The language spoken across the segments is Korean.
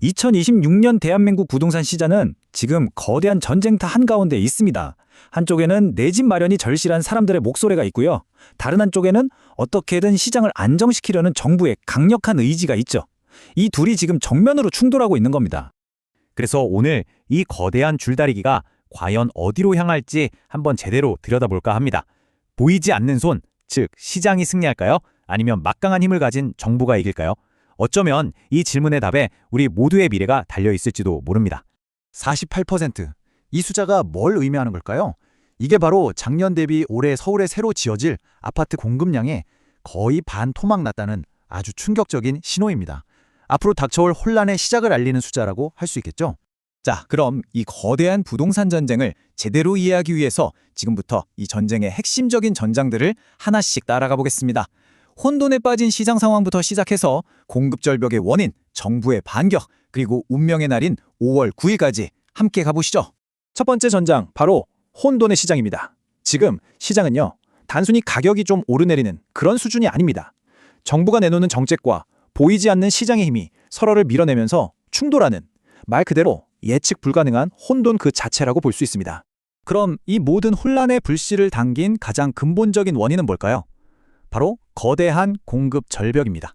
2026년 대한민국 부동산 시장은 지금 거대한 전쟁터 한가운데 있습니다. 한쪽에는 내 집 마련이 절실한 사람들의 목소리가 있고요. 다른 한쪽에는 어떻게든 시장을 안정시키려는 정부의 강력한 의지가 있죠. 이 둘이 지금 정면으로 충돌하고 있는 겁니다. 그래서 오늘 이 거대한 줄다리기가 과연 어디로 향할지 한번 제대로 들여다볼까 합니다. 보이지 않는 손, 즉 시장이 승리할까요? 아니면 막강한 힘을 가진 정부가 이길까요? 어쩌면 이 질문의 답에 우리 모두의 미래가 달려있을지도 모릅니다. 48%. 이 숫자가 뭘 의미하는 걸까요? 이게 바로 작년 대비 올해 서울에 새로 지어질 아파트 공급량의 거의 반 토막 났다는 아주 충격적인 신호입니다. 앞으로 닥쳐올 혼란의 시작을 알리는 숫자라고 할 수 있겠죠? 자, 그럼 이 거대한 부동산 전쟁을 제대로 이해하기 위해서 지금부터 이 전쟁의 핵심적인 전장들을 하나씩 따라가 보겠습니다. 혼돈에 빠진 시장 상황부터 시작해서 공급 절벽의 원인, 정부의 반격, 그리고 운명의 날인 5월 9일까지 함께 가보시죠. 첫 번째 전장, 바로 혼돈의 시장입니다. 지금 시장은요, 단순히 가격이 좀 오르내리는 그런 수준이 아닙니다. 정부가 내놓는 정책과 보이지 않는 시장의 힘이 서로를 밀어내면서 충돌하는, 말 그대로 예측 불가능한 혼돈 그 자체라고 볼 수 있습니다. 그럼 이 모든 혼란의 불씨를 당긴 가장 근본적인 원인은 뭘까요? 바로 거대한 공급 절벽입니다.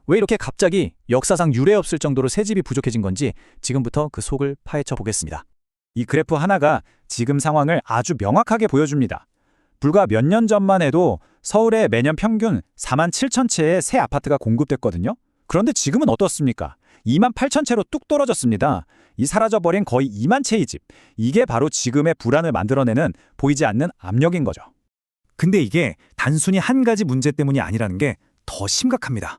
왜 이렇게 갑자기 역사상 유례없을 정도로 새 집이 부족해진 건지 지금부터 그 속을 파헤쳐 보겠습니다. 이 그래프 하나가 지금 상황을 아주 명확하게 보여줍니다. 불과 몇 년 전만 해도 서울에 매년 평균 4만 7천 채의 새 아파트가 공급됐거든요. 그런데 지금은 어떻습니까? 2만 8천 채로 뚝 떨어졌습니다. 이 사라져버린 거의 2만 채의 집. 이게 바로 지금의 불안을 만들어내는 보이지 않는 압력인 거죠. 근데 이게 단순히 한 가지 문제 때문이 아니라는 게 더 심각합니다.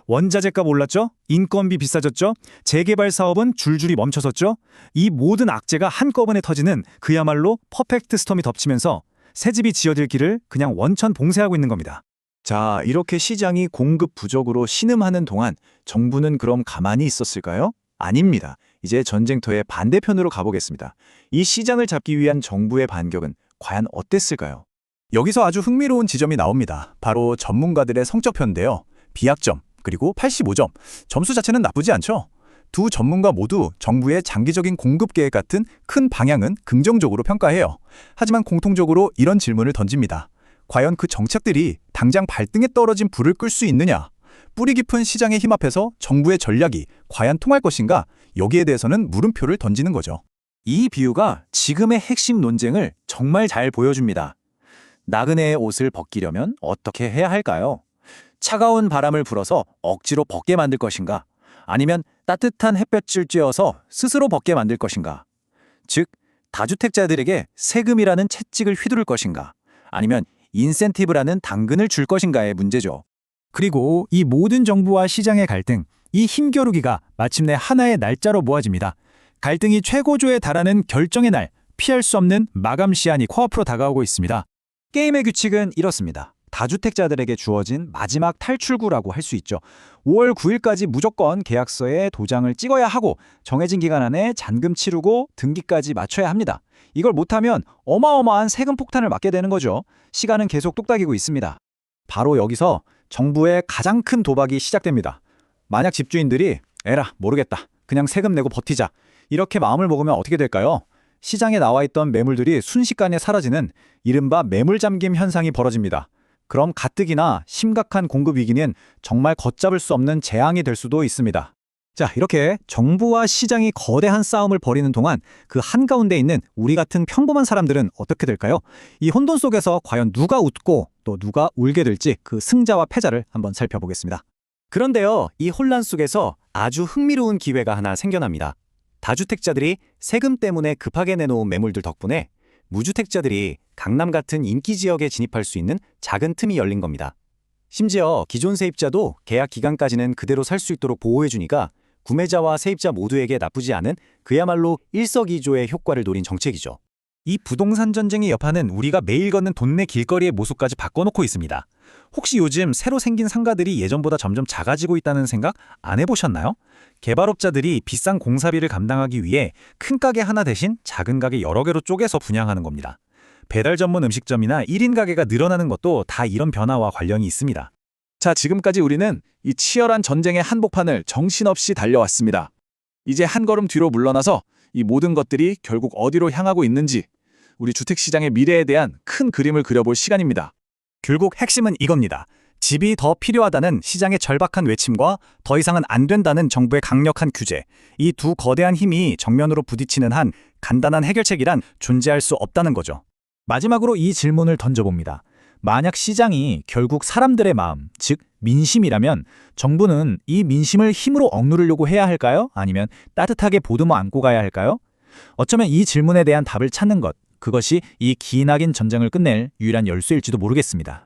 원자재값 올랐죠? 인건비 비싸졌죠? 재개발 사업은 줄줄이 멈춰섰죠? 이 모든 악재가 한꺼번에 터지는 그야말로 퍼펙트 스톰이 덮치면서 새 집이 지어질 길을 그냥 원천 봉쇄하고 있는 겁니다. 자, 이렇게 시장이 공급 부족으로 신음하는 동안 정부는 그럼 가만히 있었을까요? 아닙니다. 이제 전쟁터의 반대편으로 가보겠습니다. 이 시장을 잡기 위한 정부의 반격은 과연 어땠을까요? 여기서 아주 흥미로운 지점이 나옵니다. 바로 전문가들의 성적표인데요. B학점, 그리고 85점. 점수 자체는 나쁘지 않죠? 두 전문가 모두 정부의 장기적인 공급 계획 같은 큰 방향은 긍정적으로 평가해요. 하지만 공통적으로 이런 질문을 던집니다. 과연 그 정책들이 당장 발등에 떨어진 불을 끌 수 있느냐? 뿌리 깊은 시장의 힘 앞에서 정부의 전략이 과연 통할 것인가? 여기에 대해서는 물음표를 던지는 거죠. 이 비유가 지금의 핵심 논쟁을 정말 잘 보여줍니다. 나그네의 옷을 벗기려면 어떻게 해야 할까요? 차가운 바람을 불어서 억지로 벗게 만들 것인가? 아니면 따뜻한 햇볕을 쬐어서 스스로 벗게 만들 것인가? 즉, 다주택자들에게 세금이라는 채찍을 휘두를 것인가? 아니면 인센티브라는 당근을 줄 것인가의 문제죠. 그리고 이 모든 정부와 시장의 갈등, 이 힘겨루기가 마침내 하나의 날짜로 모아집니다. 갈등이 최고조에 달하는 결정의 날, 피할 수 없는 마감 시한이 코앞으로 다가오고 있습니다. 게임의 규칙은 이렇습니다. 다주택자들에게 주어진 마지막 탈출구라고 할 수 있죠. 5월 9일까지 무조건 계약서에 도장을 찍어야 하고 정해진 기간 안에 잔금 치르고 등기까지 맞춰야 합니다. 이걸 못하면 어마어마한 세금 폭탄을 맞게 되는 거죠. 시간은 계속 뚝딱이고 있습니다. 바로 여기서 정부의 가장 큰 도박이 시작됩니다. 만약 집주인들이 에라 모르겠다, 그냥 세금 내고 버티자, 이렇게 마음을 먹으면 어떻게 될까요? 시장에 나와 있던 매물들이 순식간에 사라지는 이른바 매물잠김 현상이 벌어집니다. 그럼 가뜩이나 심각한 공급 위기는 정말 걷잡을 수 없는 재앙이 될 수도 있습니다. 자, 이렇게 정부와 시장이 거대한 싸움을 벌이는 동안 그 한가운데 있는 우리 같은 평범한 사람들은 어떻게 될까요? 이 혼돈 속에서 과연 누가 웃고 또 누가 울게 될지 그 승자와 패자를 한번 살펴보겠습니다. 그런데요, 이 혼란 속에서 아주 흥미로운 기회가 하나 생겨납니다. 다주택자들이 세금 때문에 급하게 내놓은 매물들 덕분에 무주택자들이 강남 같은 인기 지역에 진입할 수 있는 작은 틈이 열린 겁니다. 심지어 기존 세입자도 계약 기간까지는 그대로 살 수 있도록 보호해주니까 구매자와 세입자 모두에게 나쁘지 않은 그야말로 일석이조의 효과를 노린 정책이죠. 이 부동산 전쟁의 여파는 우리가 매일 걷는 동네 길거리의 모습까지 바꿔놓고 있습니다. 혹시 요즘 새로 생긴 상가들이 예전보다 점점 작아지고 있다는 생각 안 해보셨나요? 개발업자들이 비싼 공사비를 감당하기 위해 큰 가게 하나 대신 작은 가게 여러 개로 쪼개서 분양하는 겁니다. 배달 전문 음식점이나 1인 가게가 늘어나는 것도 다 이런 변화와 관련이 있습니다. 자, 지금까지 우리는 이 치열한 전쟁의 한복판을 정신없이 달려왔습니다. 이제 한 걸음 뒤로 물러나서 이 모든 것들이 결국 어디로 향하고 있는지 우리 주택시장의 미래에 대한 큰 그림을 그려볼 시간입니다. 결국 핵심은 이겁니다. 집이 더 필요하다는 시장의 절박한 외침과 더 이상은 안 된다는 정부의 강력한 규제. 이 두 거대한 힘이 정면으로 부딪히는 한 간단한 해결책이란 존재할 수 없다는 거죠. 마지막으로 이 질문을 던져봅니다. 만약 시장이 결국 사람들의 마음, 즉 민심이라면 정부는 이 민심을 힘으로 억누르려고 해야 할까요? 아니면 따뜻하게 보듬어 안고 가야 할까요? 어쩌면 이 질문에 대한 답을 찾는 것, 그것이 이 기나긴 전쟁을 끝낼 유일한 열쇠일지도 모르겠습니다.